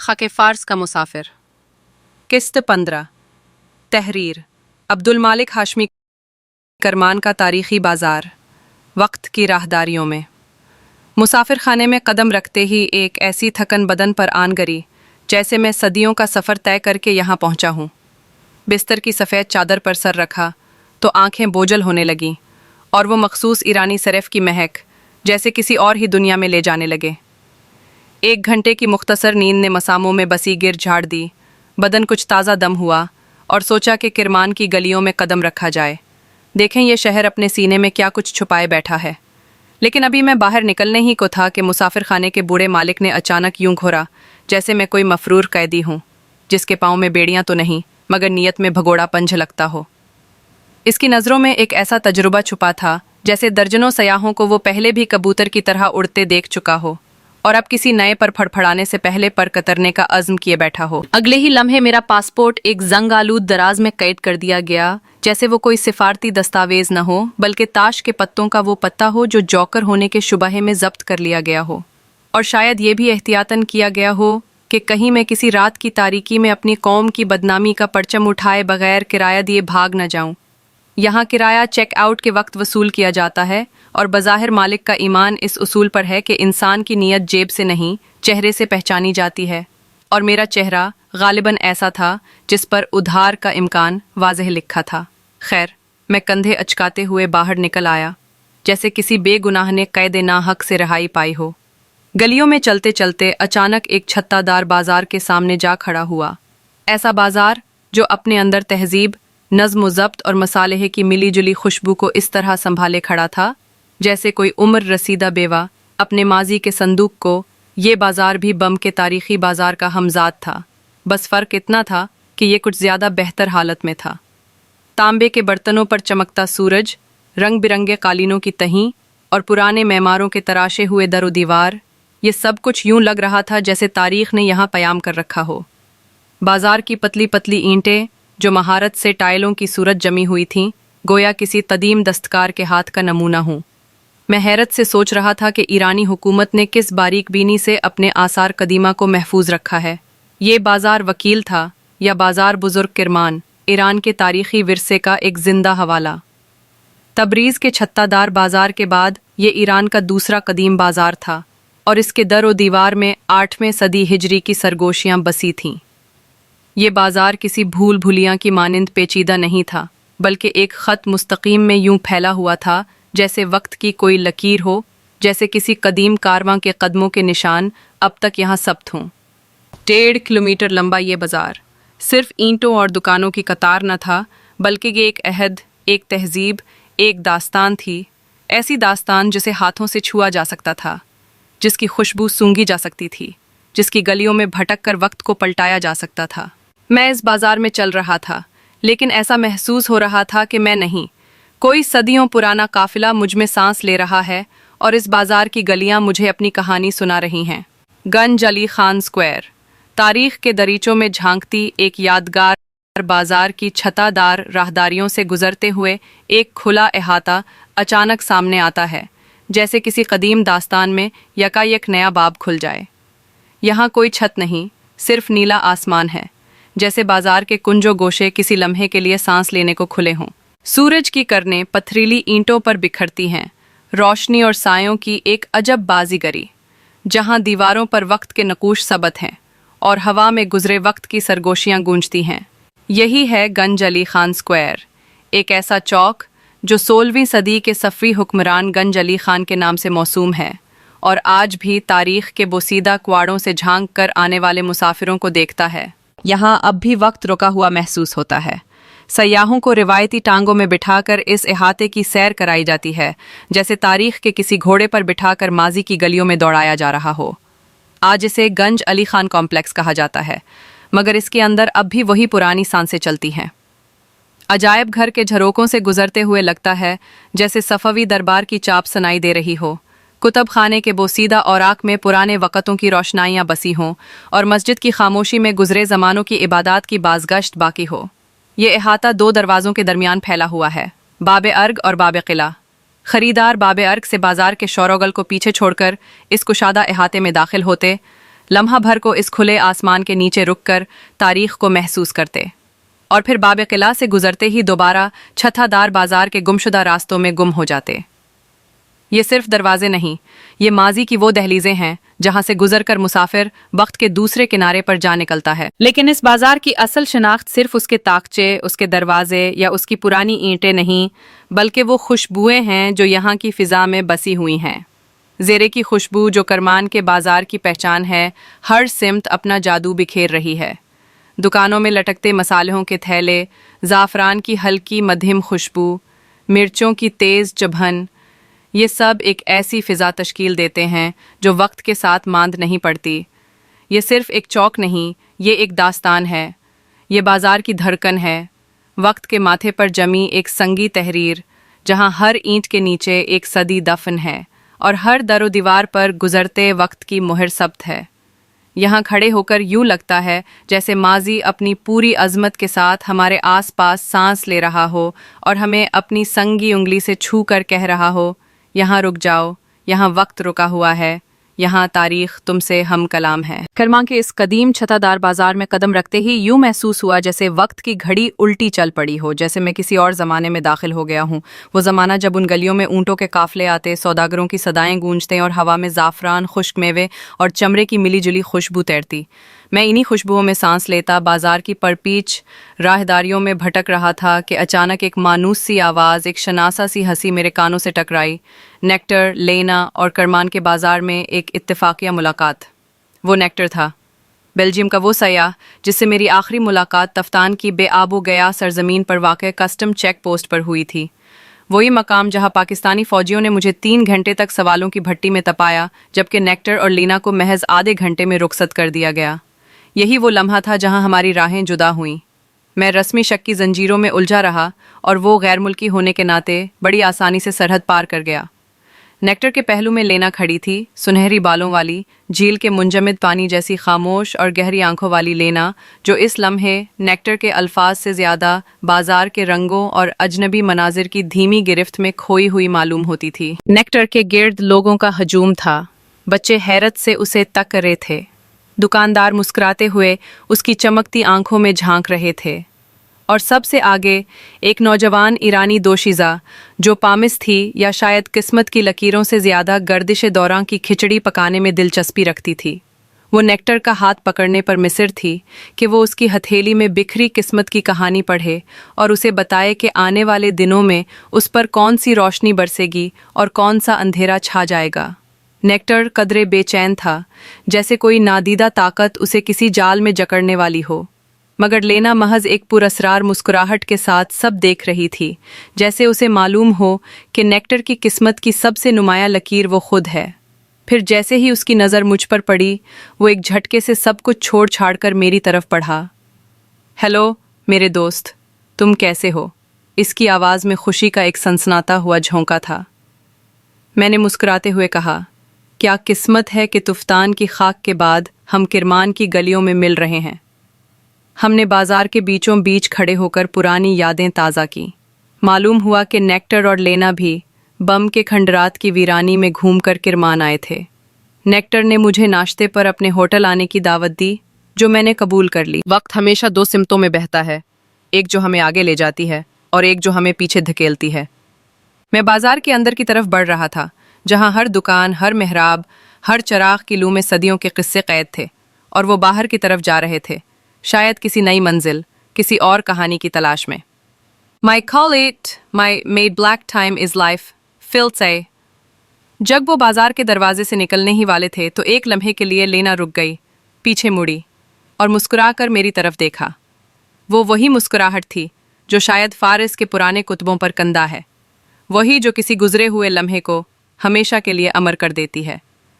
खाके फ़ार्स का मुसाफिर। किस्त 15। तहरीर अब्दुल मालिक हाशमी करमान का तारीख़ी बाज़ार। वक्त की राहदारियों में मुसाफिर खाने में कदम रखते ही एक ऐसी थकन बदन पर आन गरी जैसे मैं सदियों का सफ़र तय करके यहाँ पहुँचा हूँ। बिस्तर की सफ़ेद चादर पर सर रखा तो आंखें बोझल होने लगीं और वो मखसूस ईरानी सरफ की महक जैसे किसी और ही दुनिया में ले जाने लगे। 1 घंटे की मुख्तसर नींद ने मसामों में बसी गिर झाड़ दी। बदन कुछ ताज़ा दम हुआ और सोचा कि किरमान की गलियों में कदम रखा जाए, देखें ये शहर अपने सीने में क्या कुछ छुपाए बैठा है। लेकिन अभी मैं बाहर निकलने ही को था कि मुसाफिर खाने के बूढ़े मालिक ने अचानक यूं घोरा जैसे मैं कोई मफरूर कैदी हूँ जिसके पाँव में बेड़ियाँ तो नहीं मगर नीयत में भगोड़ा पंझ लगता हो। इसकी नज़रों में एक ऐसा तजुर्बा छुपा था जैसे दर्जनों सयाहों को वो पहले भी कबूतर की तरह उड़ते देख चुका हो और अब किसी नए पर फड़फड़ाने से पहले पर कतरने का अज़्म किए बैठा हो। अगले ही लम्हे मेरा पासपोर्ट एक जंग आलूद दराज में कैद कर दिया गया, जैसे वो कोई सिफारती दस्तावेज न हो बल्कि ताश के पत्तों का वो पत्ता हो जो जौकर होने के शुबहे में जब्त कर लिया गया हो। और शायद ये भी एहतियातन किया गया हो कि कहीं मैं किसी रात की तारीकी में अपनी कौम की बदनामी का परचम उठाए बगैर किराया दिए भाग न जाऊं। यहाँ किराया चेक आउट के वक्त वसूल किया जाता है और बज़ाहिर मालिक का ईमान इस उसूल पर है कि इंसान की नीयत जेब से नहीं चेहरे से पहचानी जाती है। और मेरा चेहरा गालिबन ऐसा था जिस पर उधार का इम्कान वाज़ेह लिखा था। खैर, मैं कंधे अचकाते हुए बाहर निकल आया जैसे किसी बेगुनाह ने कैद नाहक से रिहाई पाई हो। गलियों में चलते चलते अचानक एक छत्तादार बाजार के सामने जा खड़ा हुआ। ऐसा बाजार जो अपने अंदर तहजीब, नज़्म व ज़ब्त और मसालेहे की मिली जुली खुशबू को इस तरह संभाले खड़ा था जैसे कोई उम्र रसीदा बेवा अपने माजी के संदूक को। ये बाजार भी बम के तारीख़ी बाजार का हमजाद था, बस फ़र्क इतना था कि ये कुछ ज़्यादा बेहतर हालत में था। तांबे के बर्तनों पर चमकता सूरज, रंग बिरंगे कालीनों की तहीं और पुराने मेमारों के तराशे हुए दर व दीवार, ये सब कुछ यूं लग रहा था जैसे तारीख़ ने यहाँ क़याम कर रखा हो। बाजार की पतली पतली ईंटें जो महारत से टाइलों की सूरत जमी हुई थीं, गोया किसी कदीम दस्तकार के हाथ का नमूना हूँ। मैं हैरत से सोच रहा था कि ईरानी हुकूमत ने किस बारीक बीनी से अपने आसार कदीमा को महफूज रखा है। ये बाजार वकील था या बाजार बुजुर्ग किरमान, ईरान के तारीख़ी विरसे का एक जिंदा हवाला। तबरीज़ के छत्तादार बाजार के बाद ये ईरान का दूसरा कदीम बाजार था और इसके दर व दीवार में 8वें सदी हिजरी की सरगोशियाँ बसी थीं। ये बाजार किसी भूल भुलियाँ की मानिंद पेचीदा नहीं था, बल्कि एक ख़त मुस्तकीम में यूं फैला हुआ था जैसे वक्त की कोई लकीर हो, जैसे किसी कदीम कारवां के कदमों के निशान अब तक यहाँ सब्त हों। 1.5 किलोमीटर लंबा ये बाजार सिर्फ ईंटों और दुकानों की कतार न था, बल्कि ये एक अहद, एक तहजीब, एक दास्तान थी। ऐसी दास्तान जिसे हाथों से छुआ जा सकता था, जिसकी खुशबू सूंघी जा सकती थी, जिसकी गलियों में भटक कर वक्त को पलटाया जा सकता था। मैं इस बाजार में चल रहा था, लेकिन ऐसा महसूस हो रहा था कि मैं नहीं, कोई सदियों पुराना काफिला मुझ में सांस ले रहा है और इस बाजार की गलियां मुझे अपनी कहानी सुना रही हैं। गंज अली खान स्क्वायर, तारीख के दरीचों में झांकती एक यादगार बाजार की छतादार राहदारियों से गुजरते हुए एक खुला अहाता अचानक सामने आता है, जैसे किसी कदीम दास्तान में यकायक नया बाब खुल जाए। यहाँ कोई छत नहीं, सिर्फ नीला आसमान है, जैसे बाजार के कुंजो गोशे किसी लम्हे के लिए सांस लेने को खुले हों। सूरज की किरणें पथरीली ईंटों पर बिखरती हैं, रोशनी और सायों की एक अजब बाजीगरी, जहां दीवारों पर वक्त के नकूश सबत हैं और हवा में गुजरे वक्त की सरगोशियां गूंजती हैं। यही है गंज अली खान स्क्वायर, एक ऐसा चौक जो 16वीं सदी के सफ़री हुक्मरान गंज अली खान के नाम से मौसूम है और आज भी तारीख के बोसीदा क्वाड़ों से झांक कर आने वाले मुसाफिरों को देखता है। यहाँ अब भी वक्त रुका हुआ महसूस होता है। सयाहों को रिवायती टांगों में बिठाकर इस इहाते की सैर कराई जाती है, जैसे तारीख के किसी घोड़े पर बिठाकर माजी की गलियों में दौड़ाया जा रहा हो। आज इसे गंज अली खान कॉम्प्लेक्स कहा जाता है, मगर इसके अंदर अब भी वही पुरानी सांसें चलती हैं। अजायब घर के झरोकों से गुजरते हुए लगता है जैसे सफ़वी दरबार की चाप सुनाई दे रही हो, कुतुब खाने के बोसीदा औराक में पुराने वक़्तों की रोशनाइयाँ बसी हों और मस्जिद की खामोशी में गुजरे ज़मानों की इबादत की बाज़गश्त बाकी हो। ये अहाता 2 दरवाज़ों के दरमियान फैला हुआ है, बाब अर्ग और बाब किला। खरीदार बाब अर्ग से बाजार के शोरोगल को पीछे छोड़कर इस कुशादा अहाते में दाखिल होते, लम्हा भर को इस खुले आसमान के नीचे रुककर तारीख को महसूस करते और फिर बाब किला से गुजरते ही दोबारा छतादार बाजार के गुमशुदा रास्तों में गुम हो जाते। ये सिर्फ दरवाजे नहीं, ये माजी की वो दहलीजें हैं जहां से गुजरकर मुसाफिर वक्त के दूसरे किनारे पर जा निकलता है। लेकिन इस बाजार की असल शनाख्त सिर्फ उसके ताकचे, उसके दरवाजे या उसकी पुरानी ईंटें नहीं, बल्कि वो खुशबुएं हैं जो यहाँ की फ़िज़ा में बसी हुई हैं। ज़ेरे की खुशबू जो करमान के बाजार की पहचान है, हर सिमत अपना जादू बिखेर रही है। दुकानों में लटकते मसालों के थैले, ज़ाफ़रान की हल्की मध्यम खुशबू, मिर्चों की तेज़ चुभन, ये सब एक ऐसी फ़िज़ा तश्कील देते हैं जो वक्त के साथ मांद नहीं पड़ती। ये सिर्फ एक चौक नहीं, ये एक दास्तान है। ये बाज़ार की धड़कन है, वक्त के माथे पर जमी एक संगी तहरीर, जहाँ हर ईंट के नीचे एक सदी दफन है और हर दरो दीवार पर गुज़रते वक्त की मुहर सब्त है। यहाँ खड़े होकर यूँ लगता है जैसे माजी अपनी पूरी अज़मत के साथ हमारे आस पास सांस ले रहा हो और हमें अपनी संगी उंगली से छू कर कह रहा हो, यहाँ रुक जाओ, यहाँ वक्त रुका हुआ है, यहाँ तारीख तुमसे हम कलाम है। करमान के इस कदीम छतादार बाजार में कदम रखते ही यूं महसूस हुआ जैसे वक्त की घड़ी उल्टी चल पड़ी हो, जैसे मैं किसी और ज़माने में दाखिल हो गया हूँ। वो ज़माना जब उन गलियों में ऊँटों के काफ़िले आते, सौदागरों की सदाएं गूंजते और हवा में ज़ाफ़रान, खुश्क मेवे और चमड़े की मिली जुली खुशबू तैरती। मैं इन्हीं खुशबुओं में सांस लेता बाजार की परपीच राहदारियों में भटक रहा था कि अचानक एक मानूस सी आवाज़, एक शनासा सी हंसी मेरे कानों से टकराई। नेक्टर, लेना और करमान के बाजार में एक इत्तेफाकिया मुलाकात। वो नेक्टर था, बेल्जियम का वो सयाह जिससे मेरी आखिरी मुलाकात तफ्तान की बेआबो गया सरजमीन पर वाक़ कस्टम चेक पोस्ट पर हुई थी। वही मकाम जहां पाकिस्तानी फ़ौजियों ने मुझे 3 घंटे तक सवालों की भट्टी में तपाया, जबकि नेक्टर और लीना को महज आधे घंटे में रुखसत कर दिया गया। यही वो लम्हा था जहां हमारी राहें जुदा हुईं। मैं रस्मी शक की जंजीरों में उलझा रहा और वो गैर मुल्की होने के नाते बड़ी आसानी से सरहद पार कर गया। नेक्टर के पहलू में लेना खड़ी थी, सुनहरी बालों वाली, झील के मुंजमद पानी जैसी खामोश और गहरी आंखों वाली लेना, जो इस लम्हे नेक्टर के अल्फाज से ज़्यादा बाजार के रंगों और अजनबी मनाजिर की धीमी गिरफ्त में खोई हुई मालूम होती थी। नेक्टर के गिर्द लोगों का हजूम था, बच्चे हैरत से उसे तक रहे थे, दुकानदार मुस्कुराते हुए उसकी चमकती आंखों में झांक रहे थे, और सबसे आगे एक नौजवान ईरानी दोशीज़ा जो पामिस थी या शायद किस्मत की लकीरों से ज़्यादा गर्दिश दौरां की खिचड़ी पकाने में दिलचस्पी रखती थी। वो नेक्टर का हाथ पकड़ने पर मिसिर थी कि वो उसकी हथेली में बिखरी किस्मत की कहानी पढ़े और उसे बताए कि आने वाले दिनों में उस पर कौन सी रोशनी बरसेगी और कौन सा अंधेरा छा जाएगा। नेक्टर कदरे बेचैन था, जैसे कोई नादीदा ताकत उसे किसी जाल में जकड़ने वाली हो, मगर लेना महज एक पुरअसरार मुस्कुराहट के साथ सब देख रही थी, जैसे उसे मालूम हो कि नेक्टर की किस्मत की सबसे नुमायां लकीर वो खुद है। फिर जैसे ही उसकी नज़र मुझ पर पड़ी, वो एक झटके से सब कुछ छोड़ छाड़ कर मेरी तरफ बढ़ा। हेलो मेरे दोस्त, तुम कैसे हो? इसकी आवाज़ में खुशी का एक सनसनाता हुआ झोंका था। मैंने मुस्कुराते हुए कहा, क्या किस्मत है कि तुफ्तान की खाक के बाद हम किरमान की गलियों में मिल रहे हैं। हमने बाजार के बीचों बीच खड़े होकर पुरानी यादें ताज़ा की। मालूम हुआ कि नेक्टर और लेना भी बम के खंडरात की वीरानी में घूमकर किरमान आए थे। नेक्टर ने मुझे नाश्ते पर अपने होटल आने की दावत दी, जो मैंने कबूल कर ली। वक्त हमेशा 2 सिमतों में बहता है, एक जो हमें आगे ले जाती है और एक जो हमें पीछे धकेलती है। मैं बाजार के अंदर की तरफ बढ़ रहा था, जहां हर दुकान, हर मेहराब, हर चराग की लू में सदियों के किस्से कैद थे, और वो बाहर की तरफ जा रहे थे, शायद किसी नई मंजिल, किसी और कहानी की तलाश में। My call it my made black time is life fill से। जब वो बाजार के दरवाजे से निकलने ही वाले थे तो एक लम्हे के लिए लेना रुक गई, पीछे मुड़ी और मुस्कुराकर मेरी तरफ देखा। वो वही मुस्कुराहट थी जो शायद फारिस के पुराने कुतुबों पर कंदा है, वही जो किसी गुजरे हुए लम्हे को हमेशा के लिए अमर कर देती है।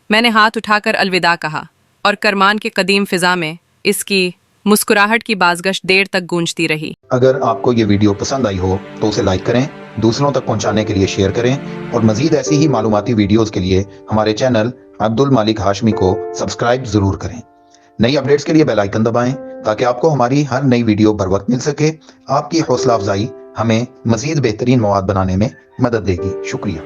मैंने हाथ उठाकर अलविदा कहा और करमान के कदीम फिजा में इसकी मुस्कुराहट की बाज़गश देर तक गूंजती रही। अगर आपको ये वीडियो पसंद आई हो तो उसे लाइक करें, दूसरों तक पहुंचाने के लिए शेयर करें और मजीद ऐसी ही मालूमाती वीडियोस के लिए हमारे चैनल अब्दुल मालिक हाशमी को सब्सक्राइब जरूर करें। नई अपडेट्स के लिए बेल आइकन दबाएं ताकि आपको हमारी हर नई वीडियो बर वक्त मिल सके। आपकी हौसला अफजाई हमें मजीद बेहतरीन मवाद बनाने में मदद देगी। शुक्रिया।